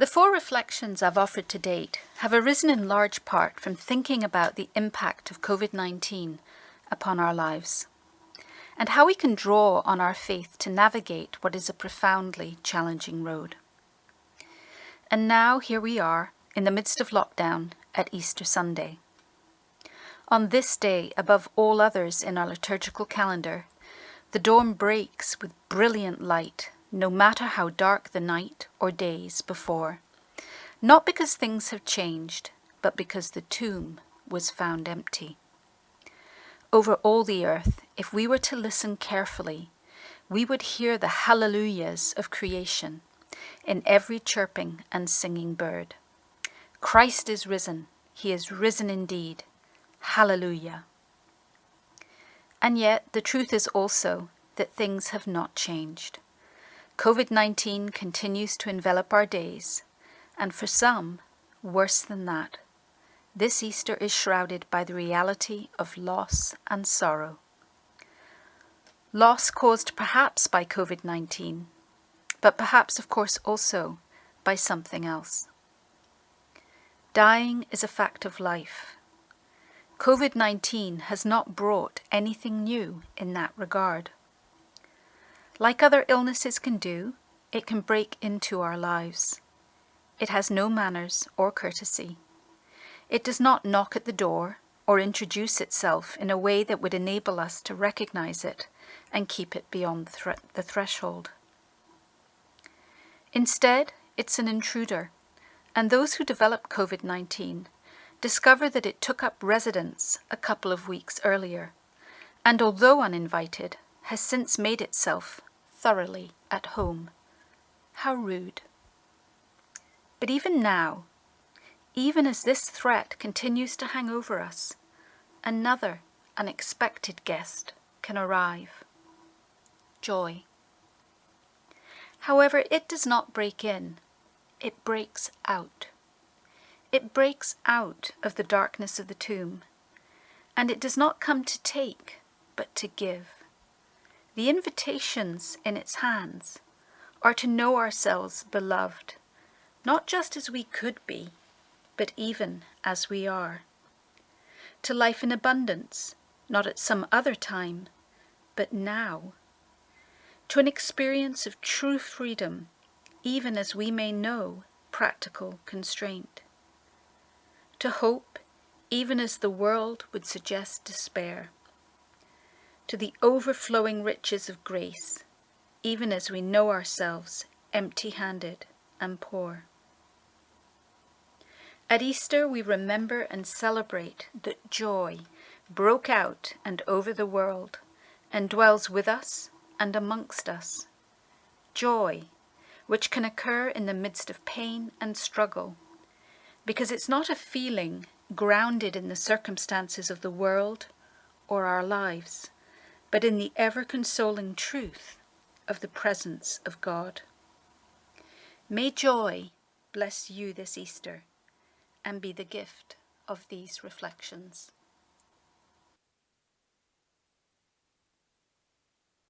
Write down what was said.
The 4 reflections I've offered to date have arisen in large part from thinking about the impact of COVID-19 upon our lives, and how we can draw on our faith to navigate what is a profoundly challenging road. And now here we are, in the midst of lockdown at Easter Sunday. On this day, above all others in our liturgical calendar, the dawn breaks with brilliant light, no matter how dark the night or days before, not because things have changed, but because the tomb was found empty. Over all the earth, if we were to listen carefully, we would hear the hallelujahs of creation in every chirping and singing bird. Christ is risen. He is risen indeed. Hallelujah. And yet the truth is also that things have not changed. COVID-19 continues to envelop our days, and for some, worse than that, this Easter is shrouded by the reality of loss and sorrow. Loss caused perhaps by COVID-19, but perhaps, of course, also by something else. Dying is a fact of life. COVID-19 has not brought anything new in that regard. Like other illnesses can do, it can break into our lives. It has no manners or courtesy. It does not knock at the door or introduce itself in a way that would enable us to recognize it and keep it beyond the threshold. Instead, it's an intruder, and those who develop COVID-19 discover that it took up residence a couple of weeks earlier, and although uninvited, has since made itself thoroughly at home. How rude. But even now, even as this threat continues to hang over us, another unexpected guest can arrive. Joy. However, it does not break in, it breaks out. It breaks out of the darkness of the tomb, and it does not come to take, but to give. The invitations in its hands are to know ourselves beloved, not just as we could be, but even as we are. To life in abundance, not at some other time, but now. To an experience of true freedom, even as we may know practical constraint. To hope, even as the world would suggest despair. To the overflowing riches of grace, even as we know ourselves empty-handed and poor. At Easter, we remember and celebrate that joy broke out and over the world and dwells with us and amongst us. Joy, which can occur in the midst of pain and struggle, because it's not a feeling grounded in the circumstances of the world or our lives, but in the ever-consoling truth of the presence of God. May joy bless you this Easter and be the gift of these reflections.